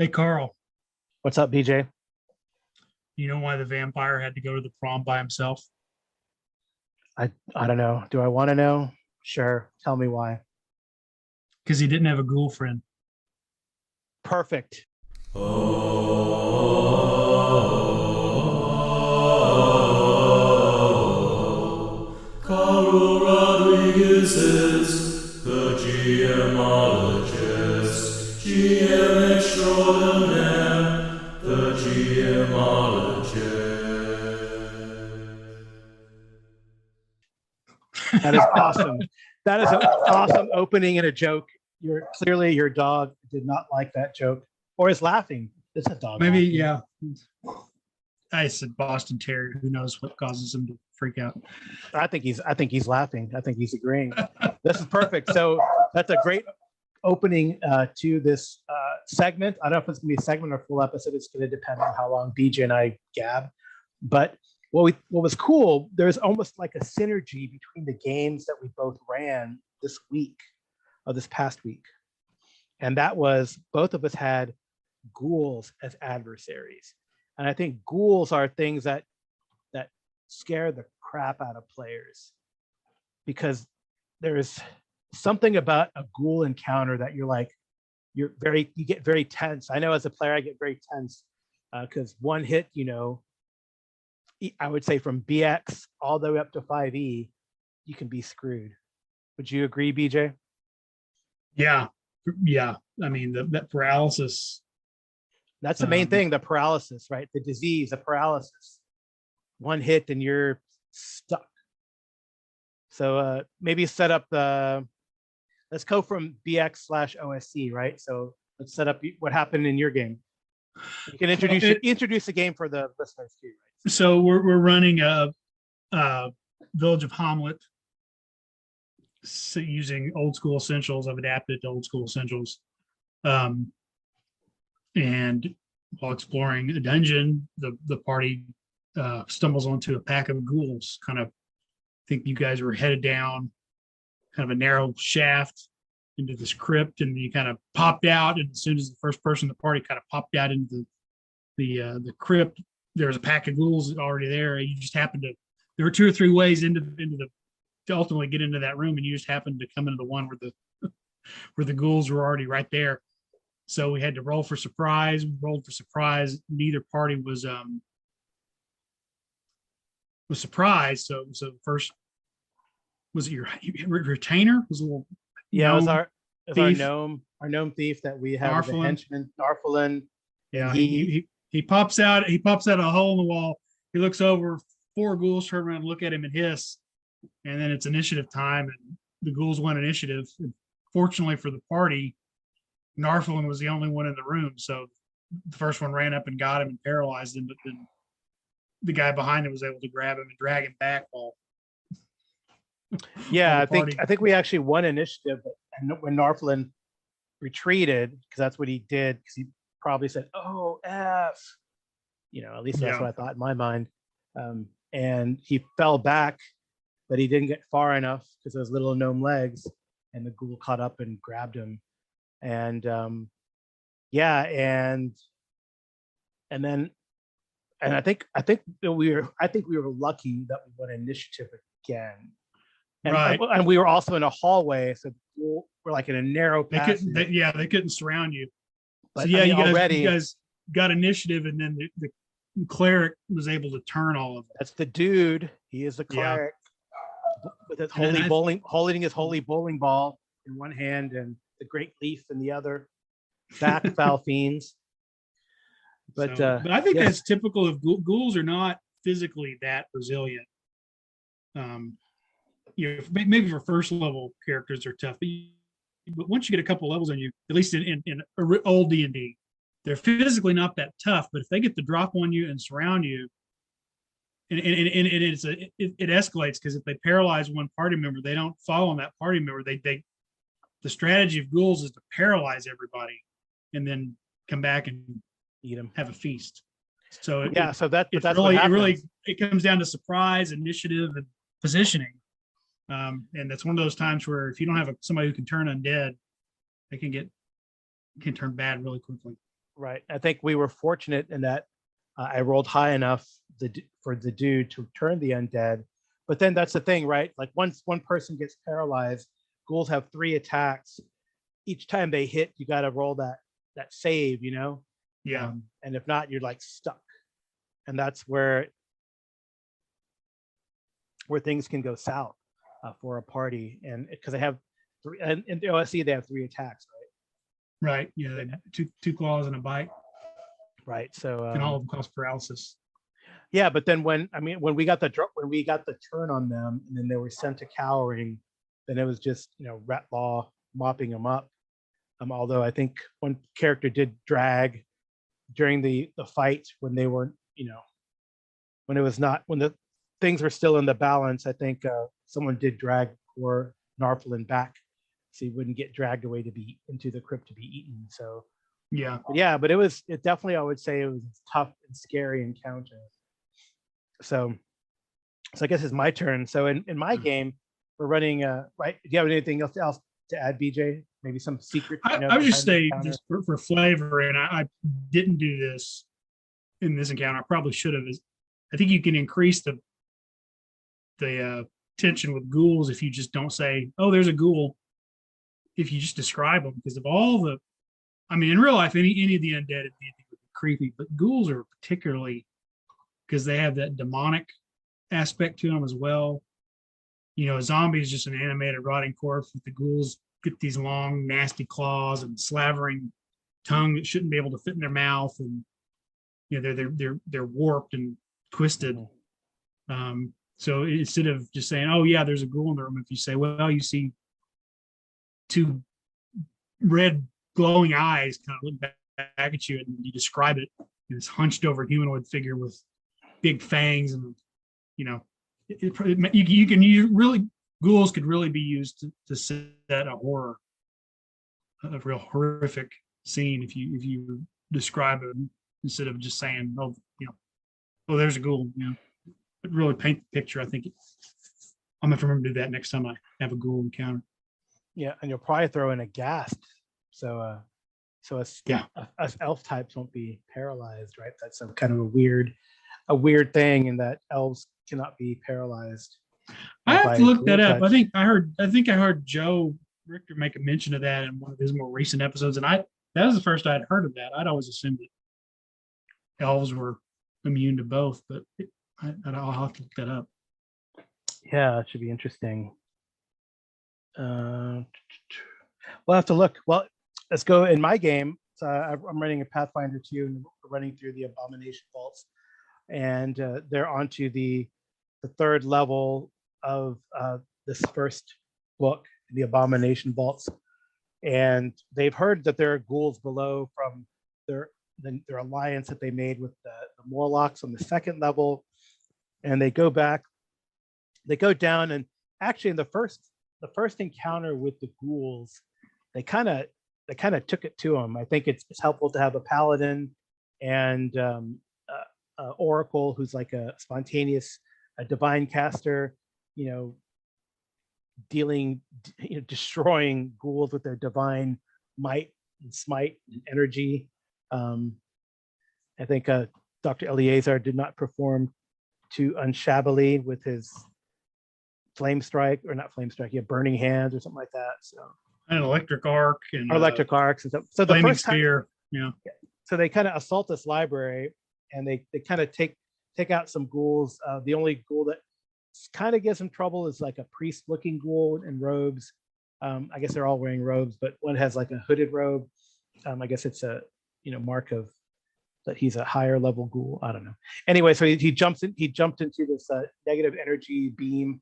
Hey, Carl, What's up, BJ? you know why the vampire had to go to the prom by himself? I don't know. Do I want to know? Sure. Tell me why. Because he didn't have a ghoul friend. Perfect. Carl Rodriguez is the GMologist, GM extraordinaire, the GMologist. That is awesome. That is an awesome opening and a joke. You're clearly your dog did not like that joke or is laughing. It's a dog. Maybe, laughing. yeah. I said Boston Terrier. Who knows what causes him to freak out? I think he's laughing. I think he's agreeing. This is perfect. So that's a great opening to this segment. I don't know if it's gonna be a segment or full episode. It's gonna depend on how long BJ and I gab. But what was cool, there's almost like a synergy between the games that we both ran this week or this past week. And that was both of us had ghouls as adversaries. And I think ghouls are things that scare the crap out of players because there's something about a ghoul encounter that you get very tense. I know as a player I get very tense because one hit, I would say from BX all the way up to 5E, you can be screwed. Would you agree, BJ? Yeah, yeah. I mean, that paralysis. That's the main thing, the paralysis, right? The disease, the paralysis. One hit and you're stuck. So maybe set up let's go from BX/OSC, right? So let's set up what happened in your game. You can introduce the game for the listeners too, right? So we're running a Village of Hamlet, so using old school essentials. I've adapted to old school essentials. And while exploring a dungeon, the party stumbles onto a pack of ghouls. Kind of think you guys were headed down kind of a narrow shaft into this crypt, and you kind of popped out. And as soon as the first person in the party kind of popped out into the crypt, there was a pack of ghouls already there. You just happened to. There were two or three ways into the to ultimately get into that room, and you just happened to come into the one where the ghouls were already right there. So we had to roll for surprise. We rolled for surprise. Neither party was surprised. So first, was it your retainer? Was a little yeah, it was our thief. our gnome thief that we have as a Narfalin. henchman, Narfalin. Yeah, he pops out. He pops out a hole in the wall. He looks over. Four ghouls turn around and look at him and hiss. And then it's initiative time, and the ghouls won initiative. And fortunately for the party, Narfalin was the only one in the room, so the first one ran up and got him and paralyzed him. But then the guy behind him was able to grab him and drag him back. Yeah, I think we actually won initiative, and when Narfalin retreated, because that's what he did, because he probably said, "Oh F," at least that's what I thought in my mind. And he fell back, but he didn't get far enough because those little gnome legs, and the ghoul caught up and grabbed him. And I think we were lucky that we won initiative again. And, right. And we were also in a hallway, so we're like in a narrow passage. They couldn't surround you. But so you guys got initiative, and then the cleric was able to turn all of them. That's the dude. He is the cleric with his holding his holy bowling ball in one hand and the great leaf in the other. Back foul fiends. But I think that's typical of ghouls are not physically that resilient. Maybe for first level characters are tough, but once you get a couple levels on you, at least in old D&D, they're physically not that tough. But if they get the drop on you and surround you, and it escalates, because if they paralyze one party member, they don't fall on that party member. The strategy of ghouls is to paralyze everybody and then come back and eat them, have a feast. So that's it comes down to surprise, initiative, and positioning. And that's one of those times where if you don't have somebody who can turn undead, they can turn bad really quickly. Right. I think we were fortunate in that I rolled high enough for the dude to turn the undead. But then that's the thing, right? Like once one person gets paralyzed, ghouls have 3 attacks. Each time they hit, you got to roll that save, you know? Yeah. And if not, you're like stuck. And that's where things can go south for a party. And because they have 3, and in the OSC, they have 3 attacks, Right. Yeah. Two claws and a bite, right? So, and all of them cause paralysis. yeah, but then when we got the turn on them, and then they were sent to cowering, then it was just Rat Law mopping them up. Although I think one character did drag during the fight when they weren't, when it was not when the things were still in the balance. I think someone did drag poor Narflin back so he wouldn't get dragged away into the crypt to be eaten. So Yeah. but it definitely, I would say, it was a tough and scary encounter. So I guess it's my turn. So in my game, we're running right. Do you have anything else to add, BJ? Maybe some secret? I would just say, just for flavor, and I didn't do this in this encounter. I probably should have. I think you can increase the tension with ghouls if you just don't say, "Oh, there's a ghoul." If you just describe them, because of all the, I mean, in real life, any of the undead would be creepy, but ghouls are particularly, because they have that demonic aspect to them as well. A zombie is just an animated rotting corpse, with the ghouls get these long, nasty claws and slavering tongue that shouldn't be able to fit in their mouth, and they're warped and twisted. So instead of just saying, "Oh yeah, there's a ghoul in the room," if you say, "Well, you see 2 red glowing eyes kind of look back at you," and you describe it, this hunched over humanoid figure with big fangs, and you can use really, ghouls could really be used to set a real horrific scene if you describe it instead of just saying, "Oh, there's a ghoul." But really paint the picture. I think I'm gonna have to remember to do that next time I have a ghoul encounter. Yeah, and you'll probably throw in a ghast, so us elf types won't be paralyzed, right? That's some kind of a weird thing, in that elves cannot be paralyzed. I have to look that up. I think I heard Joe Richter make a mention of that in one of his more recent episodes, and that was the first I'd heard of that. I'd always assumed that elves were immune to both, but I'll have to look that up. Yeah, it should be interesting. We'll have to look. Well, let's go in my game. So I'm running a Pathfinder 2, and we're running through the Abomination Vaults, and they're onto the 3rd level of this first book, the Abomination Vaults, and they've heard that there are ghouls below from their alliance that they made with the Morlocks on the 2nd level, and they go down, and actually in the first encounter with the ghouls, they kind of took it to them. I think it's helpful to have a paladin and oracle who's like a spontaneous, a divine caster, destroying ghouls with their divine might and smite and energy. I think Dr. Eleazar did not perform too unshabbily with his flame strike, or not flame strike, burning hands or something like that. So and electric arc and electric arcs and stuff. So the flaming first time, spear, so they kind of assault this library, and they kind of take out some ghouls. The only ghoul that kind of gives them trouble is like a priest-looking ghoul in robes. I guess they're all wearing robes, but one has like a hooded robe. I guess it's a mark of that he's a higher level ghoul. I don't know. Anyway, so he jumped into this negative energy beam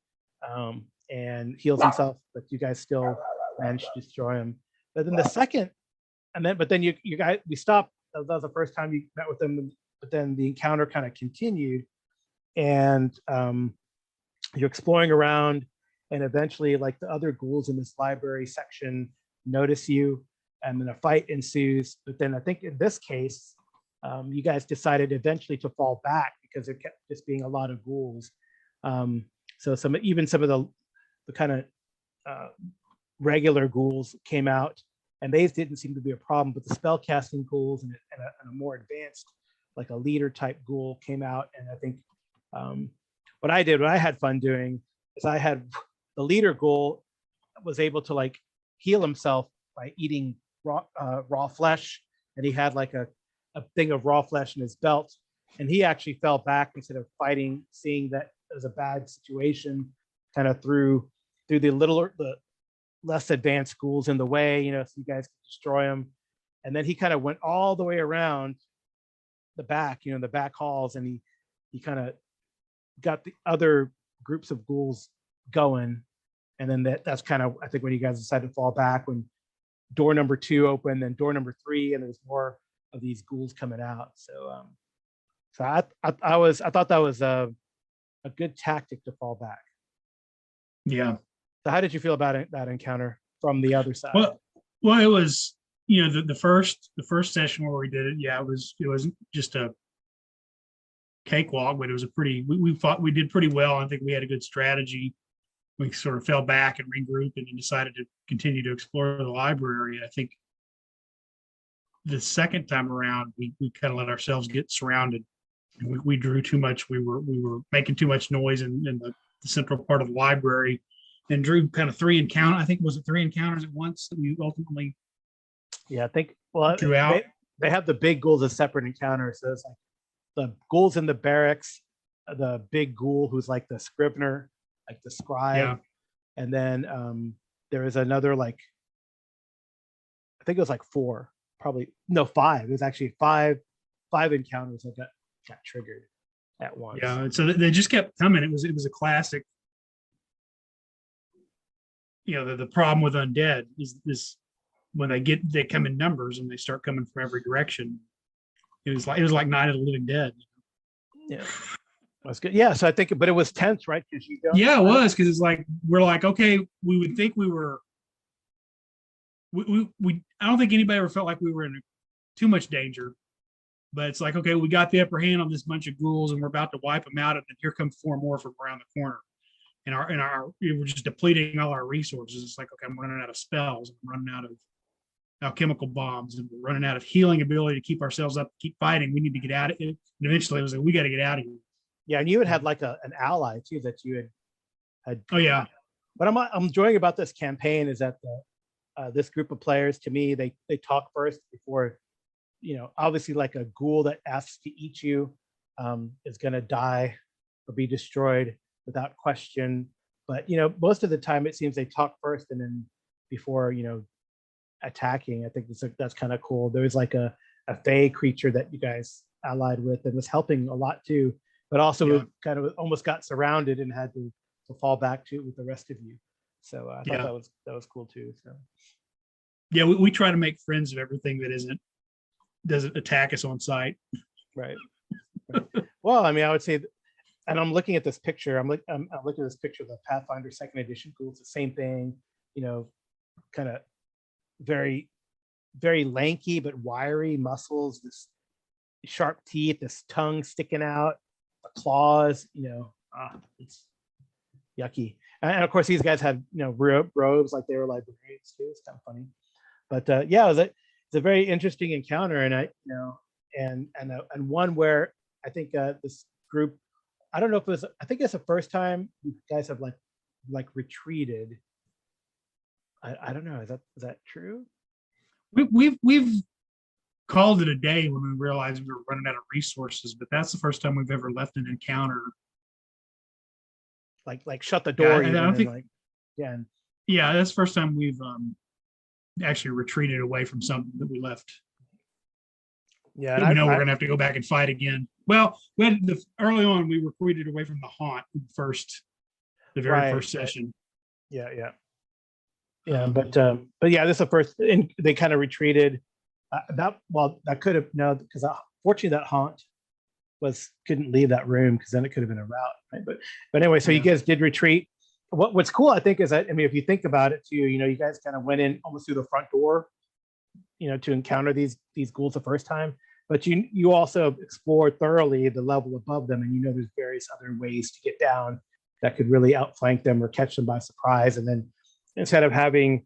and heals himself, but you guys still managed to destroy him. But then the second, but then you guys, we stopped. That was the first time you met with them, but then the encounter kind of continued, and you're exploring around, and eventually, like, the other ghouls in this library section notice you, and then a fight ensues. But then I think in this case, you guys decided eventually to fall back because there kept just being a lot of ghouls. So some of the kind of regular ghouls came out and these didn't seem to be a problem. But the spell casting ghouls and a more advanced, like a leader type ghoul came out, and I think what I had fun doing is I had the leader ghoul was able to like heal himself by eating raw flesh, and he had like a thing of raw flesh in his belt, and he actually fell back instead of fighting, seeing that it was a bad situation, kind of through the less advanced ghouls in the way, so you guys could destroy him. And then he kind of went all the way around the back, the back halls, and he kind of got the other groups of ghouls going. And then that's kind of, I think, when you guys decided to fall back, when door number 2 opened, then door number 3, and there's more of these ghouls coming out. So I thought that was a good tactic to fall back. Yeah. So how did you feel about that encounter from the other side? Well, it was, the first session where we did it. Yeah, it wasn't just a cakewalk, but it was a pretty. We thought we did pretty well. I think we had a good strategy. We sort of fell back and regrouped, and then decided to continue to explore the library. I think the second time around, we kind of let ourselves get surrounded. We drew too much. We were making too much noise in the central part of the library, and drew kind of 3 encounters. I think, was it 3 encounters at once that we ultimately. Yeah, I think. Drew out. They have the big ghouls as separate encounters. So it's like the ghouls in the barracks, the big ghoul who's like the scrivener, like the scribe, Yeah. and then there is another, like, I think it was like 4, probably no 5. It was actually five encounters that got triggered at once. Yeah, and so they just kept coming. It was a classic. The problem with undead is this: when they come in numbers and they start coming from every direction. It was like Night of the Living Dead. Yeah, that's good. Yeah, so I think, but it was tense, right? Because you don't. Yeah, it was, because it's like we're like, okay, we would think we were. We I don't think anybody ever felt like we were in too much danger, but it's like, okay, we got the upper hand on this bunch of ghouls, and we're about to wipe them out, and then here come 4 more from around the corner, and we're just depleting all our resources. It's like, okay, I'm running out of spells, I'm running out of alchemical bombs, and we're running out of healing ability to keep ourselves up, keep fighting. We need to get out of it. And eventually, it was like, we got to get out of here. Yeah, and you had like an ally too that you had. Oh yeah. What I'm enjoying about this campaign is that this group of players, to me, they talk first before, obviously, like a ghoul that asks to eat you is going to die or be destroyed without question. But most of the time, it seems they talk first, and then before attacking. I think that's kind of cool. There was like a fae creature that you guys allied with and was helping a lot too, but also kind of almost got surrounded and had to fall back to with the rest of you. So I thought that was cool too. So yeah, we try to make friends of everything that doesn't attack us on sight. Right. Well, I mean, I would say, and I'm looking at this picture. I'm looking at this picture of the Pathfinder 2nd edition ghouls. The same thing, kind of very, very lanky but wiry muscles, this sharp teeth, this tongue sticking out, the claws, it's yucky. And of course, these guys had robes like they were librarians too. It's kind of funny, but yeah, it's a very interesting encounter, and and one where I think this group, I don't know if it was, I think it's the first time you guys have like retreated. I don't know. Is that true? We've called it a day when we realized we were running out of resources, but that's the first time we've ever left an encounter. Like shut the door. Yeah, I don't think. Yeah. Yeah, that's the first time we've actually retreated away from something that we left. Yeah, we know we're gonna have to go back and fight again. Well, early on we retreated away from the haunt the very first session. Yeah. Yeah, but yeah, this is the first, and they kind of retreated. That could have because fortunately that haunt couldn't leave that room, because then it could have been a rout, right? But anyway, so you guys did retreat. What's cool, I think, is that, I mean, if you think about it too, you guys kind of went in almost through the front door, to encounter these ghouls the first time, but you also explored thoroughly the level above them, and there's various other ways to get down that could really outflank them or catch them by surprise, and then instead of having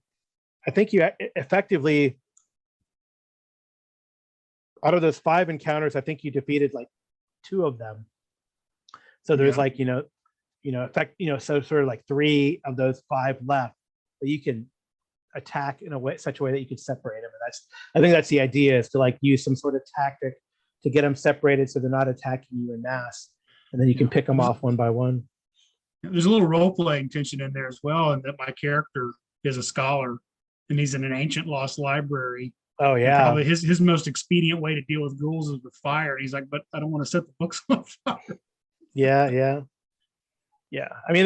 I think you effectively, out of those 5 encounters, I think you defeated like 2 of them. So there's Yeah. like, so sort of like 3 of those 5 left that you can attack in a way, such a way that you could separate them. And I think that's the idea, is to like use some sort of tactic to get them separated so they're not attacking you in mass. And then you can pick them off one by one. There's a little role playing tension in there as well, and that my character is a scholar and he's in an ancient lost library. Oh And yeah. probably his most expedient way to deal with ghouls is with fire. And he's like, but I don't want to set the books on fire. Yeah. I mean,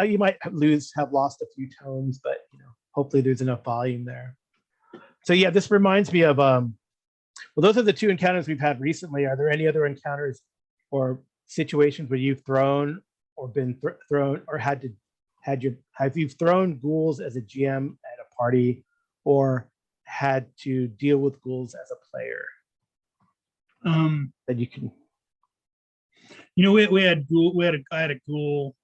you might have lost a few tomes, but hopefully there's enough volume there. So yeah, this reminds me of well, those are the 2 encounters we've had recently. Are there any other encounters or situations where you've thrown or been thrown or have you thrown ghouls as a GM at a party, or had to deal with ghouls as a player? That you can. I had a ghoul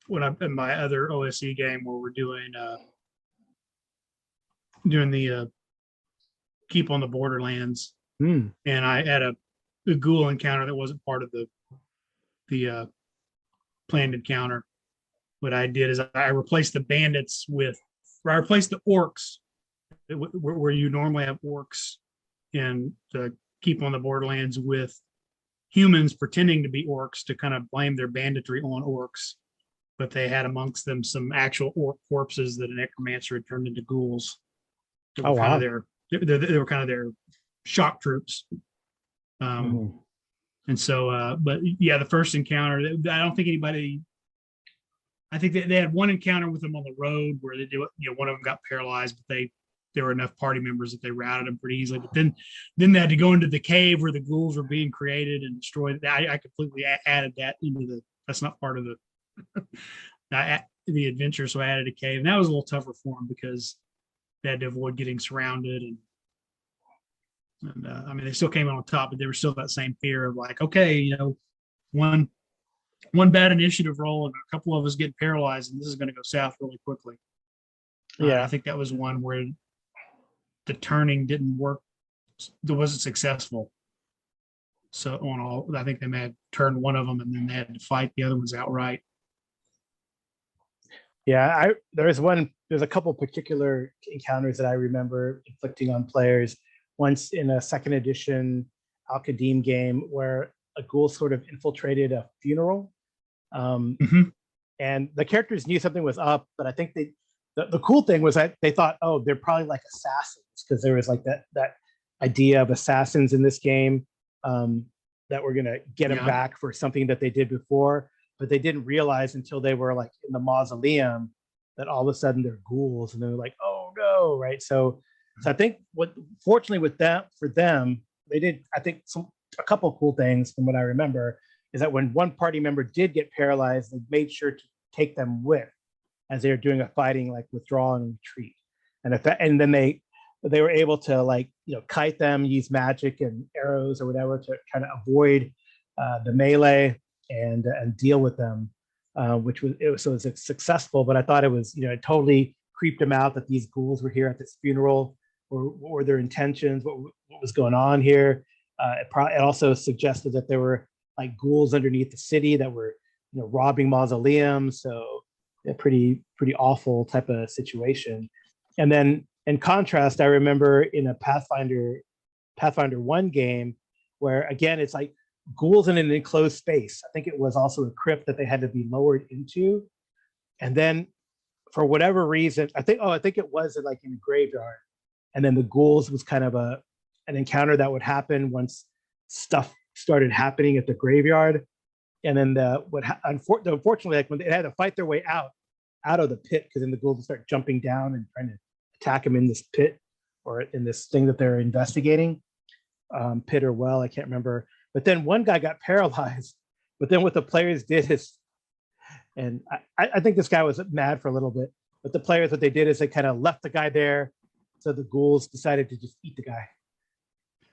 when I'm in my other OSE game where we're doing the keep on the borderlands, and I had a ghoul encounter that wasn't part of the planned encounter. What I did is I replaced the orcs where you normally have orcs in the keep on the borderlands with humans pretending to be orcs to kind of blame their banditry on orcs, but they had amongst them some actual orc corpses that a necromancer had turned into ghouls. They were kind of they were kind of their shock troops. And so, but yeah, the first encounter, I don't think anybody. I think they had one encounter with them on the road where they do it. One of them got paralyzed, but there were enough party members that they routed them pretty easily. But then they had to go into the cave where the ghouls were being created and destroyed. I completely added that into that's not part of the adventure. So I added a cave, and that was a little tougher for them because they had to avoid getting surrounded. And I mean, they still came out on top, but they were still that same fear of like, okay, one bad initiative roll and a couple of us get paralyzed, and this is going to go south really quickly. I think that was one where the turning didn't work. It wasn't successful. So I think they may have turned one of them, and then they had to fight the other ones outright. Yeah, there's a couple particular encounters that I remember inflicting on players. Once in a 2nd edition Al-Qadim game where a ghoul sort of infiltrated a funeral. And the characters knew something was up, but I think the cool thing was that they thought, oh, they're probably like assassins, because there was like that idea of assassins in this game, that we're gonna get them back for something that they did before, but they didn't realize until they were like in the mausoleum that all of a sudden they're ghouls, and they're like, oh no, right? So I think fortunately for them, they did, I think a couple of cool things from what I remember is that when one party member did get paralyzed, they made sure to take them with as they were doing a fighting like withdrawal and retreat. And then they were able to kite them, use magic and arrows or whatever to kind of avoid the melee and deal with them, which was successful. But I thought it was, it totally creeped them out that these ghouls were here at this funeral. Or what were their intentions? What was going on here? It also suggested that there were like ghouls underneath the city that were, robbing mausoleums. So a pretty awful type of situation. And then in contrast, I remember in a Pathfinder 1 game where again it's like ghouls in an enclosed space. I think it was also a crypt that they had to be lowered into, and then for whatever reason, I think it was like in a graveyard. And then the ghouls was kind of an encounter that would happen once stuff started happening at the graveyard. And then unfortunately, like when they had to fight their way out of the pit, because then the ghouls would start jumping down and trying to attack them in this pit or in this thing that they're investigating, pit or well, I can't remember. But then one guy got paralyzed. But then what the players did is, and I think this guy was mad for a little bit, but the players, what they did is they kind of left the guy there. So the ghouls decided to just eat the guy,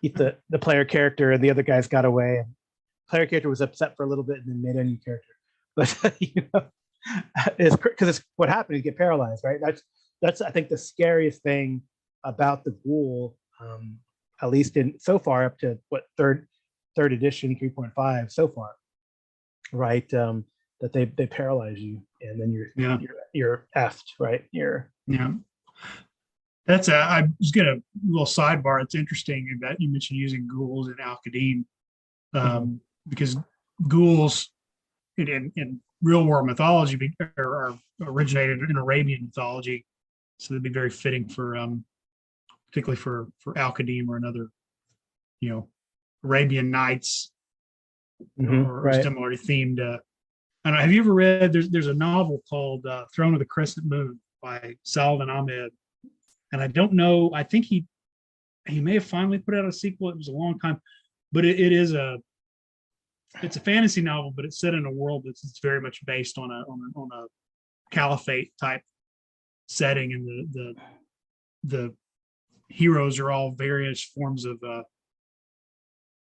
eat the player character, and the other guys got away. And player character was upset for a little bit and then made a new character. But is because it's what happened. You get paralyzed, right? That's I think the scariest thing about the ghoul, at least in so far up to what third edition 3.5 so far, right? That they paralyze you, and then Yeah. you're effed, right? You're Yeah. That's I was gonna little sidebar. It's interesting that you mentioned using ghouls in Al Qadim, because ghouls in real world mythology are originated in Arabian mythology, so they'd be very fitting for particularly for Al Qadim or another, Arabian Nights or right. similarly themed. I don't know. Have you ever read? There's a novel called Throne of the Crescent Moon by Saladin Ahmed, and I don't know. I think he may have finally put out a sequel. It was a long time, but it's a fantasy novel, but it's set in a world that's very much based on a caliphate type setting, and the heroes are all various forms of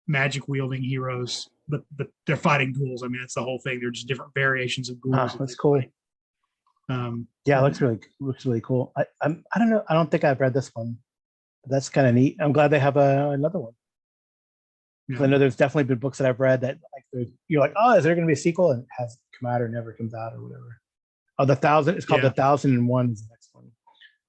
magic wielding heroes, but they're fighting ghouls. I mean, it's the whole thing. They're just different variations of ghouls. That's cool. Yeah, it looks really cool. I don't know. I don't think I've read this one. But that's kind of neat. I'm glad they have another one. Yeah. I know there's definitely been books that I've read that you're like, oh, is there going to be a sequel? And it hasn't come out or never comes out or whatever. Oh, it's called The 1001 is the next one.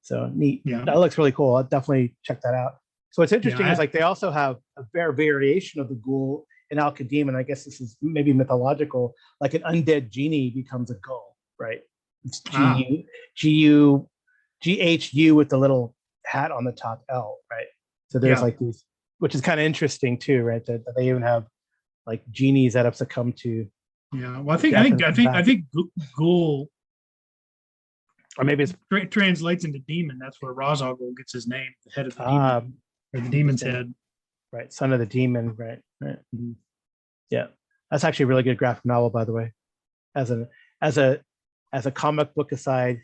So neat. Yeah. That looks really cool. I'll definitely check that out. So what's interesting Yeah, is like they also have a variation of the ghoul in Al Qadim, and I guess this is maybe mythological. Like an undead genie becomes a ghoul, right? It's GHU with the little hat on the top L, right? So there's like these, which is kind of interesting too, right? That they even have like genies that have succumbed to. Yeah, well, I think ghoul, or maybe it's translates into demon. That's where Razagul gets his name, the head of the demon, or the demon's head. Right, son of the demon. Right. Mm-hmm. Yeah, that's actually a really good graphic novel, by the way. As a comic book aside,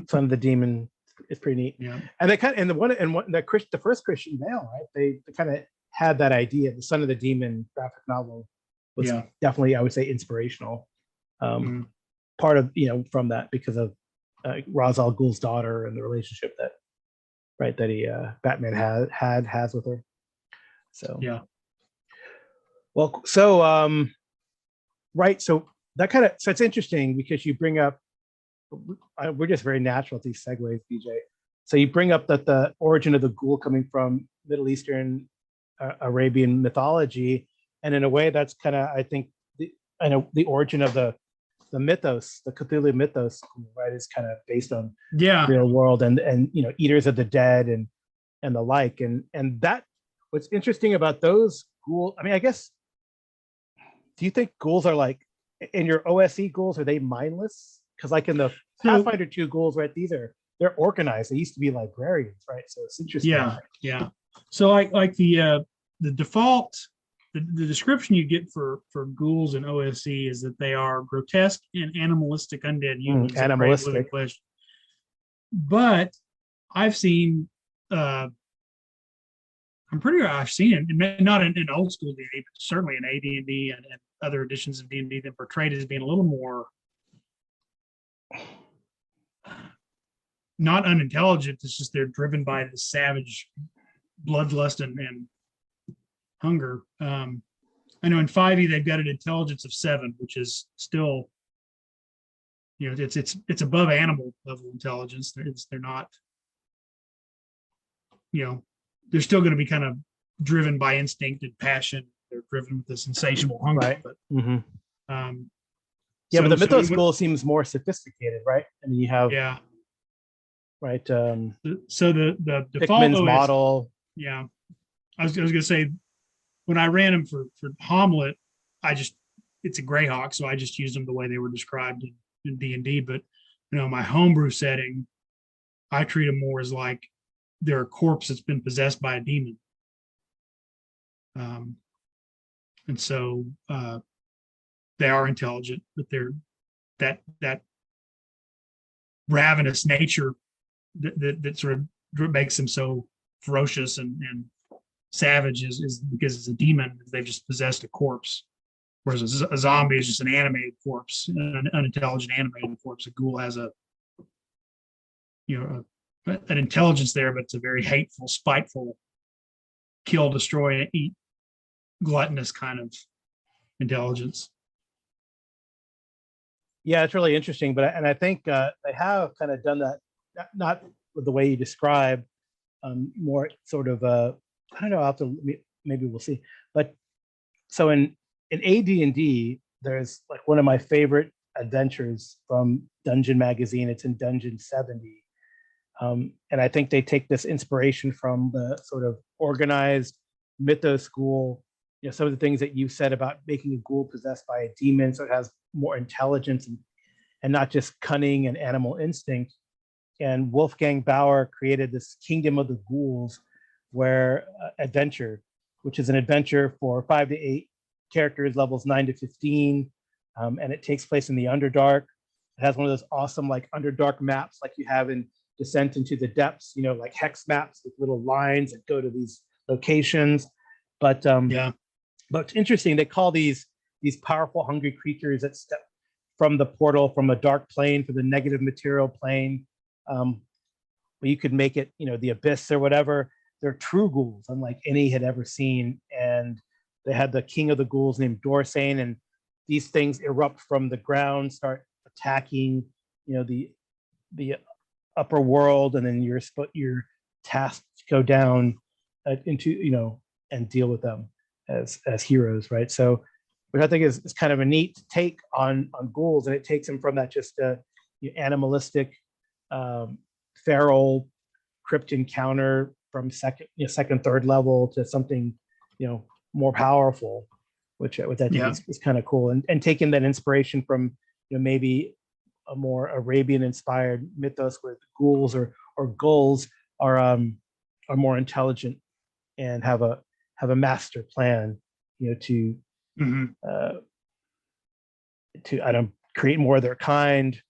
son of the demon is pretty neat. Yeah, and they kind of the first Christian Bale, right? They kind of had that idea. The son of the demon graphic novel was definitely, I would say, inspirational. Part of from that because of Ra's al Ghul's daughter and the relationship that he Batman has with her. So yeah. Well, so so that kind of it's interesting because you bring up we're just very natural at these segues, BJ. So you bring up that the origin of the ghoul coming from Middle Eastern Arabian mythology, and in a way that's kind of I think the origin of the mythos, the Cthulhu mythos, right, is kind of based on real world and eaters of the dead and the like, and that what's interesting about those ghouls. I mean, I guess, do you think ghouls are like in your OSE ghouls? Are they mindless? Because like in the Pathfinder 2 ghouls, right? They're organized. They used to be librarians, right? So it's interesting. Yeah. So like the default. The description you get for ghouls in OSE is that they are grotesque and animalistic undead humans. Animalistic. But I've seen, I'm pretty sure I've seen it, not in old school D&D, but certainly in AD&D and other editions of D&D that portrayed as being a little more not unintelligent. It's just they're driven by the savage bloodlust and hunger. I know in 5e they've got an intelligence of 7, which is still, it's above animal level intelligence. They're not, they're still going to be kind of driven by instinct and passion. They're driven with this insatiable hunger. Right. But, but the mythos ghoul seems more sophisticated, right? I mean, you have right. So the default model. Yeah, I was going to say, when I ran them for Hamlet, it's a Greyhawk, so I just used them the way they were described in D&D. But my homebrew setting, I treat them more as like they're a corpse that's been possessed by a demon. And so they are intelligent, but they're that ravenous nature that sort of makes them so ferocious and savage is because it's a demon. They've just possessed a corpse. Whereas a zombie is just an animated corpse, an unintelligent animated corpse. A ghoul has a, an intelligence there, but it's a very hateful, spiteful, kill, destroy, and eat, gluttonous kind of intelligence. Yeah, it's really interesting, and I think they have kind of done that, not with the way you describe, more sort of I don't know. I'll have to, maybe we'll see. But so in AD&D, there's like one of my favorite adventures from Dungeon Magazine. It's in Dungeon 70, and I think they take this inspiration from the sort of organized mythos school. Some of the things that you said about making a ghoul possessed by a demon, so it has more intelligence and not just cunning and animal instinct. And Wolfgang Bauer created this Kingdom of the Ghouls, where adventure, which is an adventure for 5 to 8 characters, levels 9 to 15, and it takes place in the Underdark. It has one of those awesome like Underdark maps, like you have in Descent into the Depths, like hex maps with little lines that go to these locations. But But it's interesting. They call these powerful, hungry creatures that step from the portal, from a dark plane, from the negative material plane. But you could make it, the abyss or whatever. They're true ghouls, unlike any had ever seen. And they had the king of the ghouls named Dorsane, and these things erupt from the ground, start attacking, the upper world, and then you're tasked to go down into, and deal with them as heroes, right? So, which I think is kind of a neat take on ghouls, and it takes them from that just animalistic, feral crypt encounter from second, third level to something, more powerful, which I think is kind of cool, and taking that inspiration from maybe a more Arabian-inspired mythos where ghouls or gulls are more intelligent and have a master plan, to create more of their kind,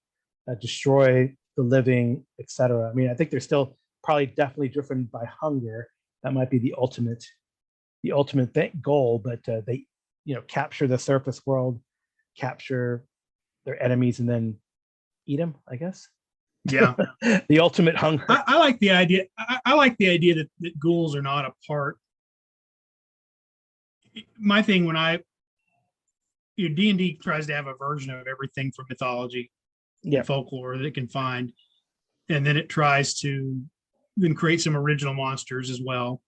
destroy the living, etc. I mean, I think they're still probably definitely driven by hunger. That might be the ultimate goal, but they capture the surface world, capture their enemies, and then eat them, I guess. Yeah. The ultimate hunger. I like the idea. I like the idea that ghouls are not a part. My thing when D&D tries to have a version of everything from mythology and folklore that it can find, and then it tries to then create some original monsters as well.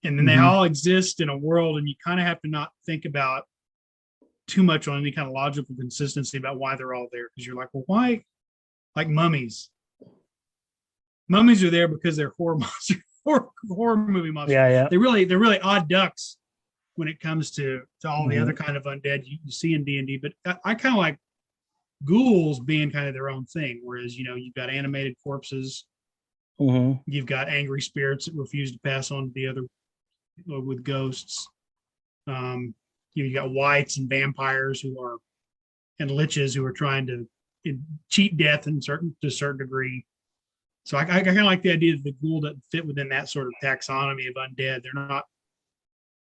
And then they all exist in a world, and you kind of have to not think about too much on any kind of logical consistency about why they're all there. Because you're like, well, why? Like mummies. Mummies are there because they're horror monsters, horror movie monsters. Yeah. They're really odd ducks when it comes to all the other kind of undead you see in D&D. But I kind of like ghouls being kind of their own thing. Whereas, you've got animated corpses. You've got angry spirits that refuse to pass on to the other with ghosts. You got wights and vampires and liches who are trying to cheat death to a certain degree. So I kind of like the idea that the ghoul doesn't fit within that sort of taxonomy of undead. They're not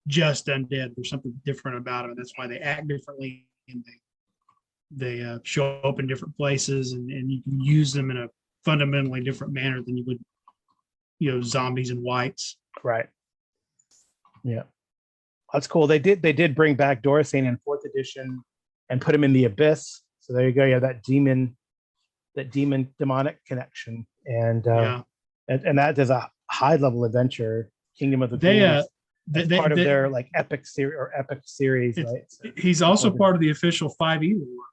just undead. There's something different about them. That's why they act differently, and they show up in different places, and you can use them in a fundamentally different manner than you would, zombies and wights. Right. Yeah, that's cool. They did bring back Dorsane in 4th edition and put him in the abyss. So there you go. You have that demonic connection, and that is a high level adventure. Kingdom of the Ghouls. That's part of their like epic series, right? So he's also part of the official 5e lore.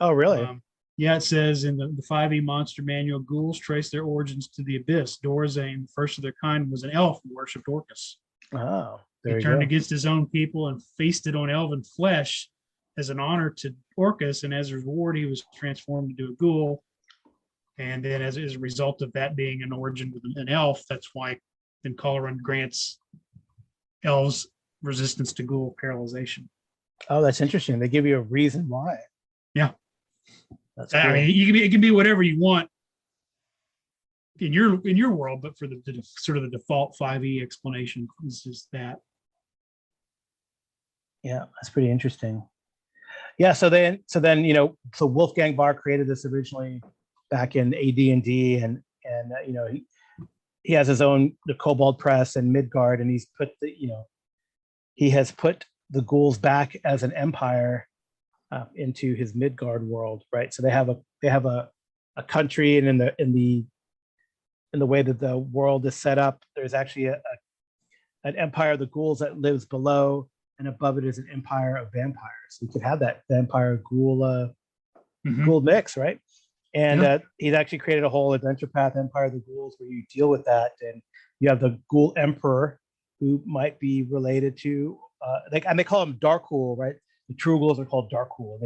Oh, really? It says in the 5e monster manual, ghouls trace their origins to the abyss. Dorzane, first of their kind, was an elf who worshipped Orcus. Oh, he turned against his own people and feasted on elven flesh as an honor to Orcus, and as a reward, he was transformed into a ghoul. And then, as a result of that being an origin with an elf, that's why then Colorun grants elves resistance to ghoul paralyzation. Oh, that's interesting. They give you a reason why. Yeah, that's cool. I mean, it can be whatever you want in your world, but for the sort of the default 5e explanation is just that. Yeah, that's pretty interesting. Yeah, so then so Wolfgang Barr created this originally back in AD&D, and he has his own the Kobold Press and Midgard, and he has put the ghouls back as an empire into his Midgard world, right? So they have a country, and in the way that the world is set up, there's actually an empire of the ghouls that lives below, and above it is an empire of vampires. So you could have that vampire ghoul mix, right? And Yeah. he's actually created a whole adventure path, Empire of the Ghouls, where you deal with that, and you have the Ghoul Emperor, who might be related to and they call him Darkhoul, right? The true ghouls are called Darkhoul.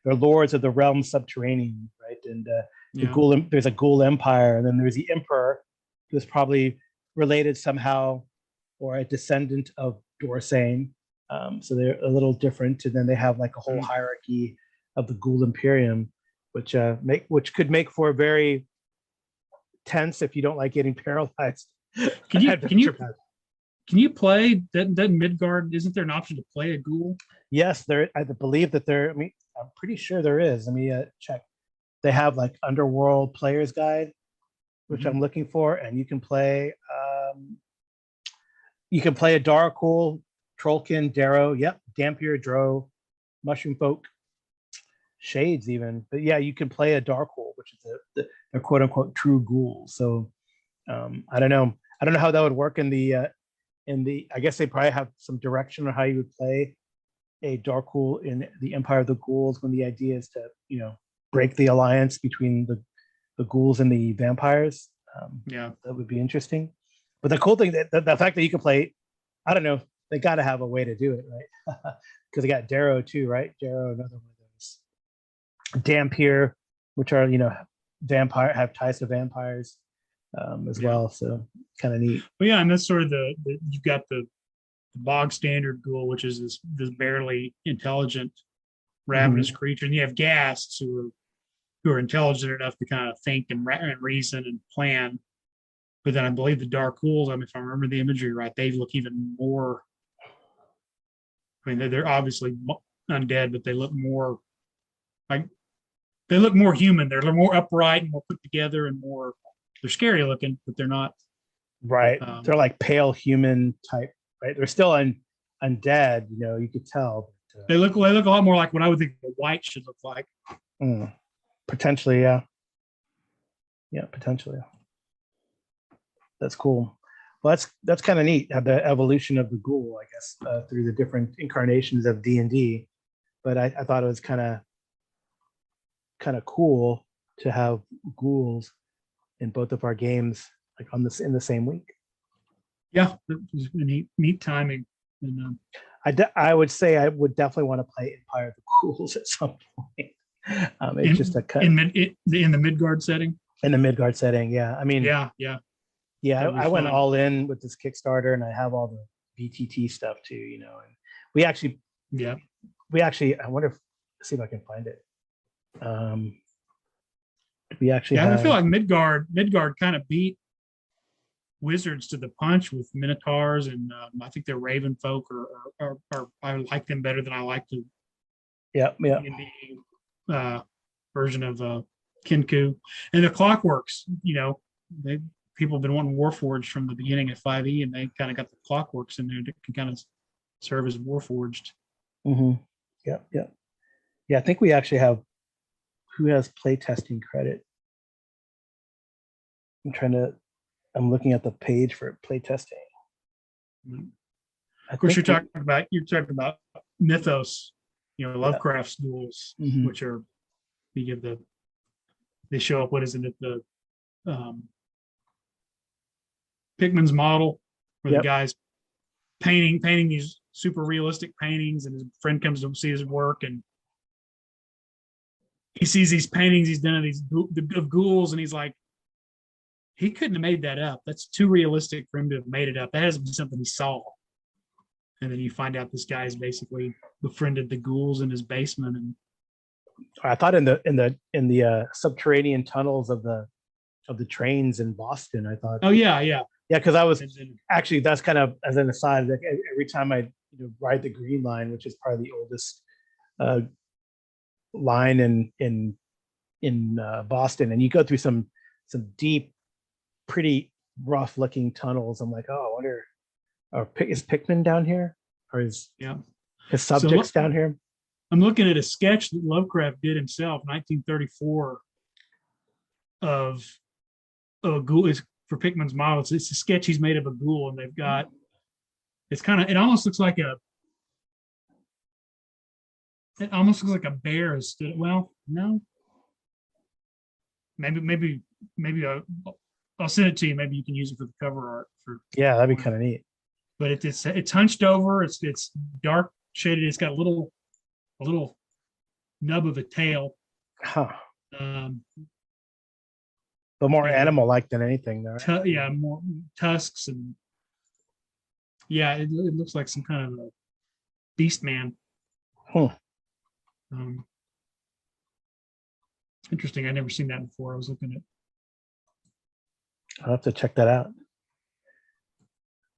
They're lords of the realm subterranean, right? And Yeah. there's a Ghoul Empire, and then there's the Emperor, who's probably related somehow or a descendant of Dorsane. So they're a little different, and then they have like a whole hierarchy of the Ghoul Imperium, which could make for a very tense, if you don't like getting paralyzed. Can you adventure path. can you play that Midgard? Isn't there an option to play a ghoul? Yes, I believe that there. I mean, I'm pretty sure there is. Let me check. They have like Underworld Player's Guide, which Mhm. I'm looking for, and you can play. You can play a Darkhoul, Trollkin, Darrow. Yep, Dampier, Drow, Mushroom Folk, Shades, even. But yeah, you can play a Darkhoul, which is a quote unquote true ghoul. So I don't know. I don't know how that would work in the. I guess they probably have some direction on how you would play a Darkhoul in the Empire of the Ghouls, when the idea is to break the alliance between the ghouls and the vampires. Yeah. That would be interesting. But the cool thing, that the fact that you can play, I don't know, they got to have a way to do it, right? Because they got Darrow too, right? Darrow, another one of those. Dampier, which are vampire, have ties to vampires as Yeah. well. So kind of neat. But yeah, and that's sort of you've got the bog standard ghoul, which is this barely intelligent, ravenous creature, and you have ghasts who are intelligent enough to kind of think and reason and plan. But then I believe the dark ghouls, I mean, if I remember the imagery right, they look even more. I mean, they're obviously undead, but they look more like they look more human. They're more upright and more put together and more. They're scary looking, but they're not. Right. They're like pale human type, right? They're still undead, you could tell. But, They look a lot more like what I would think a white should look like. Potentially, yeah. Yeah, potentially. That's cool. Well, that's kind of neat, the evolution of the ghoul, I guess, through the different incarnations of D&D. But I thought it was kind of cool to have ghouls in both of our games, like in the same week. Yeah, it was neat timing. And I would say I would definitely want to play Empire of the Ghouls at some point. It's just a cut in the Midgard setting. In the Midgard setting, yeah. I mean, yeah. I went all in with this Kickstarter, and I have all the BTT stuff too, and we actually, I wonder if, see if I can find it. We actually, I feel like Midgard kind of beat Wizards to the punch with Minotaurs, and I think their Raven folk are I like them better than I like the D&D version of Kinku, and the Clockworks. People have been wanting Warforged from the beginning of 5e, and they kind of got the Clockworks in there that can kind of serve as Warforged. Yeah. I think we actually have who has playtesting credit. I'm looking at the page for playtesting. Of course, you're talking about Mythos, Lovecraft's ghouls, which are they show up. What is it? The Pickman's model, where the guy's painting these super realistic paintings, and his friend comes to see his work, and he sees these paintings he's done of these of ghouls, and he's like, he couldn't have made that up. That's too realistic for him to have made it up. That has to be something he saw. And then you find out this guy's basically befriended the ghouls in his basement. And I thought in the subterranean tunnels of the trains in Boston, I thought. Oh yeah. Yeah, because I was actually, that's kind of as an aside. Like every time I ride the Green Line, which is probably the oldest uh, line in Boston, and you go through some deep, pretty rough looking tunnels. I'm like, oh, I wonder, is Pickman down here, or is Yeah. his subjects down here? I'm looking at a sketch that Lovecraft did himself, 1934, of a ghoul. It's for Pickman's model. It's a sketch he's made of a ghoul, and they've got. It's kind of. It almost looks like a. It almost looks like a bear. Well, no. Maybe I'll send it to you. Maybe you can use it for the cover art. Yeah, that'd be kind of neat. But it's hunched over. It's dark shaded. It's got a little nub of a tail. Huh. Um, But more yeah. animal-like than anything, though. Right? yeah, more tusks and it looks like some kind of a beast man. Hmm. Interesting. I've never seen that before. I was looking at. I'll have to check that out.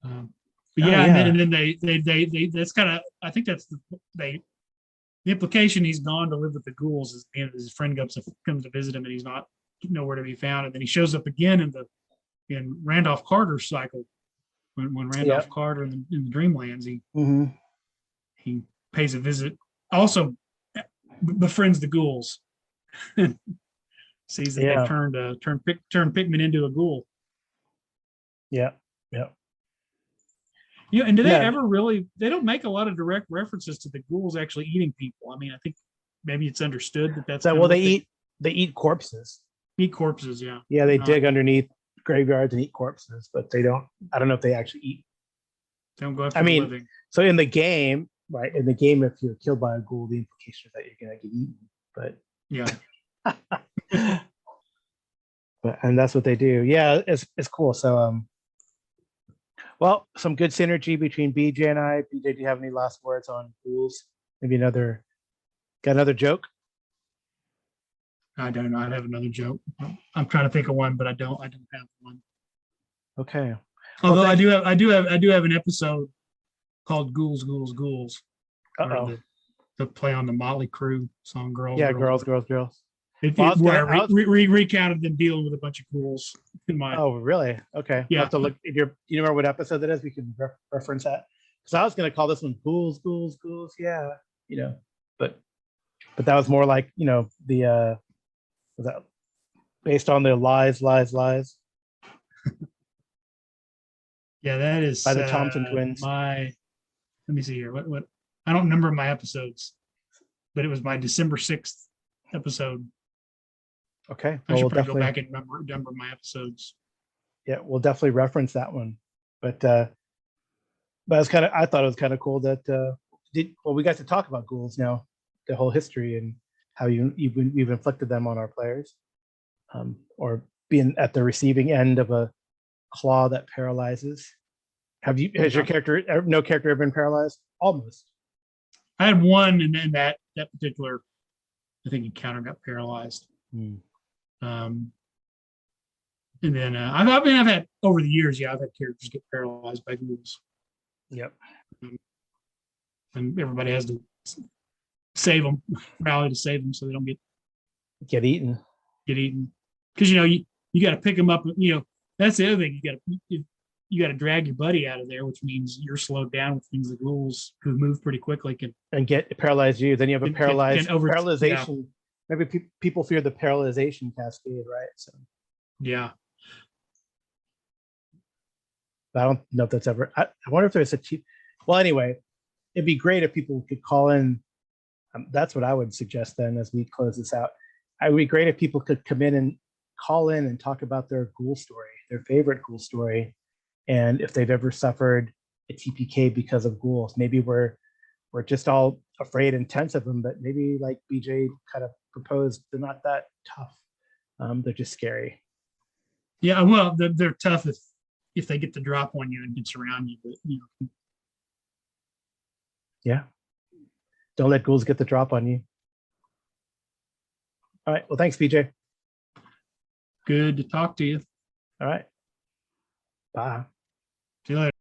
But yeah, and then they that's kind of, I think that's the implication. He's gone to live with the ghouls is his friend comes to visit him, and he's not nowhere to be found, and then he shows up again in Randolph Carter's cycle when Randolph Carter in the Dreamlands he pays a visit, also befriends the ghouls. Sees that they've turned Pickman into a ghoul. Yeah. And do they ever really? They don't make a lot of direct references to the ghouls actually eating people. I mean, I think maybe it's understood that's so. Well, they eat corpses. Eat corpses, yeah. Yeah, they dig underneath graveyards and eat corpses, but they don't. I don't know if they actually eat. They don't go after the living. So in the game, right? In the game, if you're killed by a ghoul, the implication is that you're gonna get eaten. But yeah. and that's what they do. Yeah, it's cool. So well, some good synergy between BJ and I. BJ, do you have any last words on ghouls? Maybe got another joke? I don't know. I have another joke. I'm trying to think of one, but I don't have one. Okay. Although I do have an episode called Ghouls, Ghouls, Ghouls. The play on the Motley Crue song "Girls." Yeah, Girls. Well, I recounted them dealing with a bunch of ghouls in my. Oh, really? Okay. Yeah. I'll have to look. If you remember what episode that is, we can reference that. Because I was going to call this one "Ghouls, Ghouls, Ghouls." Yeah, but that was more like the was that based on the lies. Yeah, that is by the Thompson twins. Let me see here. What I don't remember my episodes, but it was my December 6th episode. Okay. I should probably go back and remember my episodes. Yeah, we'll definitely reference that one. But I thought it was kind of cool that we got to talk about ghouls now, the whole history and how you've inflicted them on our players, or being at the receiving end of a claw that paralyzes. Has your character, no character, ever been paralyzed? Almost. I had one, and then that particular, I think, encounter got paralyzed. And then I've had over the years, I've had characters get paralyzed by ghouls. Yep. And everybody has to save them, rally to save them, so they don't get eaten. Because you got to pick them up. That's the other thing. You got to drag your buddy out of there, which means you're slowed down, which means the ghouls, who move pretty quickly, can get paralyzed you. Then you have a paralyzation. Yeah. Maybe people fear the paralyzation cascade, right? So yeah. I don't know if that's ever. I wonder if there's a cheap. Well, anyway, it'd be great if people could call in. That's what I would suggest then as we close this out. It would be great if people could come in and call in and talk about their ghoul story, their favorite ghoul story, and if they've ever suffered a TPK because of ghouls. Maybe we're just all afraid and tense of them, but maybe like BJ kind of proposed, they're not that tough. They're just scary. Yeah, well, they're tough if they get the drop on you and gets around you. But yeah, don't let ghouls get the drop on you. All right. Well, thanks, BJ. Good to talk to you. All right. Bye. See you later.